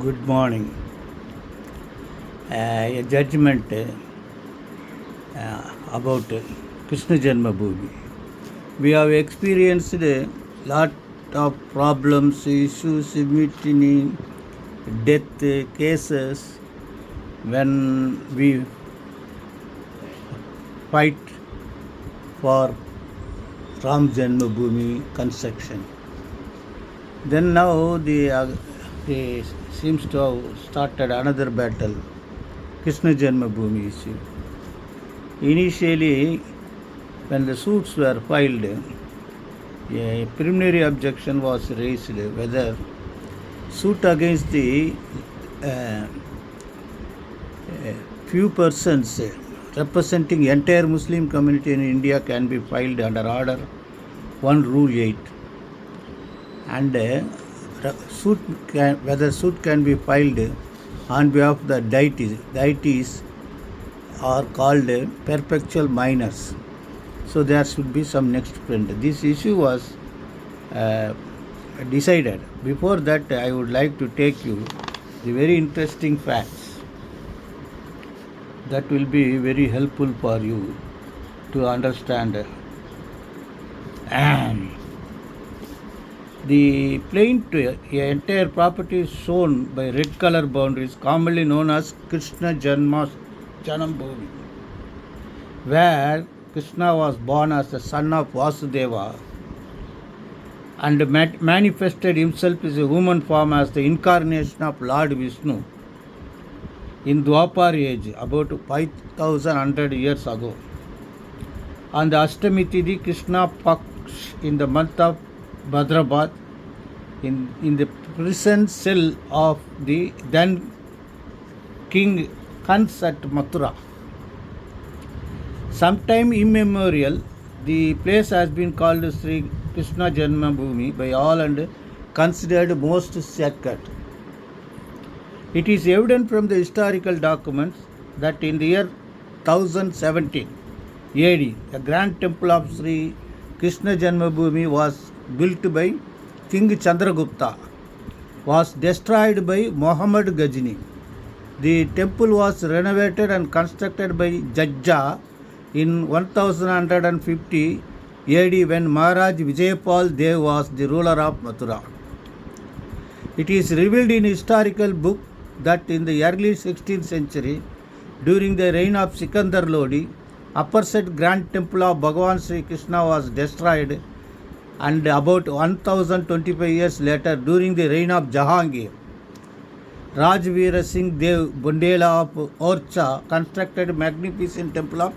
Good morning. A judgment about Krishna Janmabhoomi. We have experienced a lot of problems, issues, mutiny, death cases when we fight for Ram Janmabhoomi construction. Then now they seems to have started another battle, Krishna Janmabhoomi issue. Initially, when the suits were filed, a preliminary objection was raised whether suit against the uh, few persons representing entire Muslim community in India can be filed under Order 1 Rule 8, and whether suit can be filed on behalf of the deities. Deities are called perpetual minors. So there should be some next print. This issue was decided. Before that, I would like to take you the very interesting facts that will be very helpful for you to understand. The plain entire property is shown by red color boundaries, commonly known as Krishna Janmabhoomi, where Krishna was born as the son of Vasudeva and manifested himself as a human form as the incarnation of Lord Vishnu in Dwapar age, about 5100 years ago. On the Ashtami Tithi, Krishna Paksh, in the month of Bhadrapad, in the prison cell of the then King Kans at Mathura. Sometime immemorial, the place has been called Sri Krishna Janmabhoomi by all and considered most sacred. It is evident from the historical documents that in the year 1017 AD, the grand temple of Sri Krishna Janmabhoomi was built by King Chandragupta, was destroyed by Muhammad Ghazni. The temple was renovated and constructed by Jajja in 1150 AD when Maharaj Vijayapal Dev was the ruler of Mathura. It is revealed in historical book that in the early 16th century, during the reign of Sikandar Lodi, upper set grand temple of Bhagavan Sri Krishna was destroyed, and about 1025 years later, during the reign of Jahangir, Rajveer Singh Dev Bundela of Orcha constructed a magnificent temple of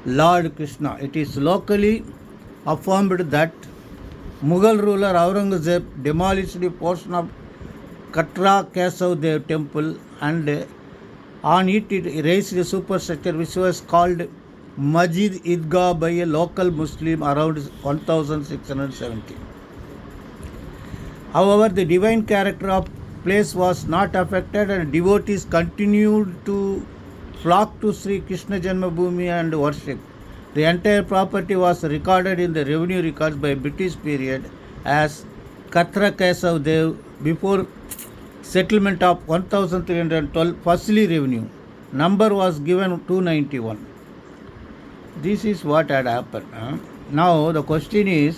Lord Krishna. It is locally affirmed that Mughal ruler Aurangzeb demolished a portion of Katra Kesav Dev temple, and on it raised a superstructure which was called Masjid Idgah by a local Muslim around 1670. However, the divine character of place was not affected, and devotees continued to flock to Sri Krishna Janmabhoomi and worship. The entire property was recorded in the revenue records by British period as Katra Kesav Dev before settlement of 1312 firstly revenue. Number was given 291. This is what had happened. Now the question is,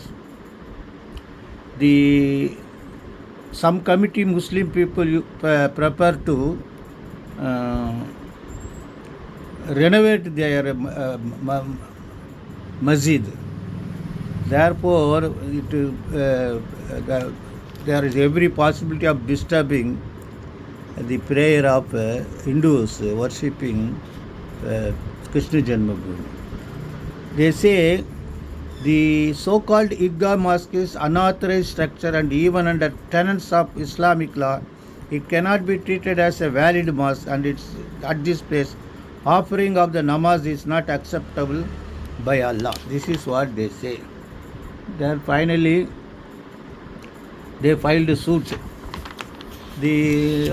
some committee Muslim people prepare to renovate their masjid. Therefore, there is every possibility of disturbing the prayer of Hindus worshipping Krishna Janmabhoomi. They say the so-called Idgah mosque is unauthorized structure, and even under tenets of Islamic law, it cannot be treated as a valid mosque, and it's at this place offering of the namaz is not acceptable by Allah. This is what they say. Then finally they filed suit.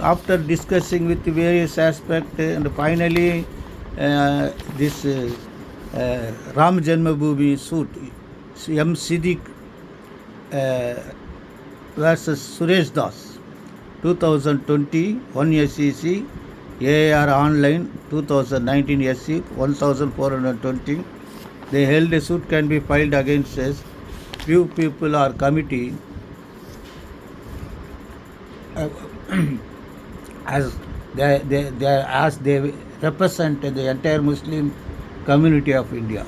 After discussing with various aspects, and finally this Ram Janmabhoomi suit, M. Siddiq versus Suresh Das, 2020 1 SEC AR online 2019 SC 1420. The held suit can be filed against us. Few people or committee as they represent the entire Muslim community of India.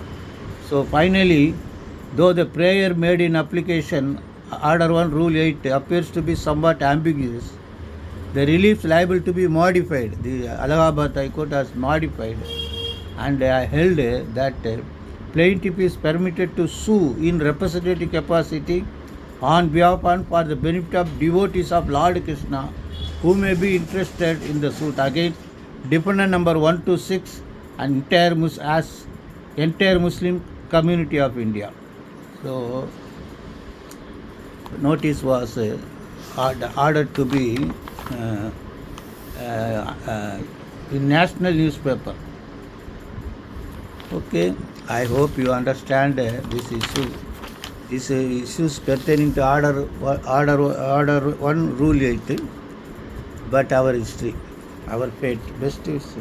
So finally, though the prayer made in application Order 1 Rule 8 appears to be somewhat ambiguous, the relief liable to be modified. The Allahabad High Court has modified and held that plaintiff is permitted to sue in representative capacity on behalf and for the benefit of devotees of Lord Krishna who may be interested in the suit against defendant number 1 to 6 and entire Muslim community of India. So notice was ordered to be in national newspaper. Okay, I hope you understand this issue. These issues pertaining to order 1 Rule 8, but our history, our fate. Best wishes.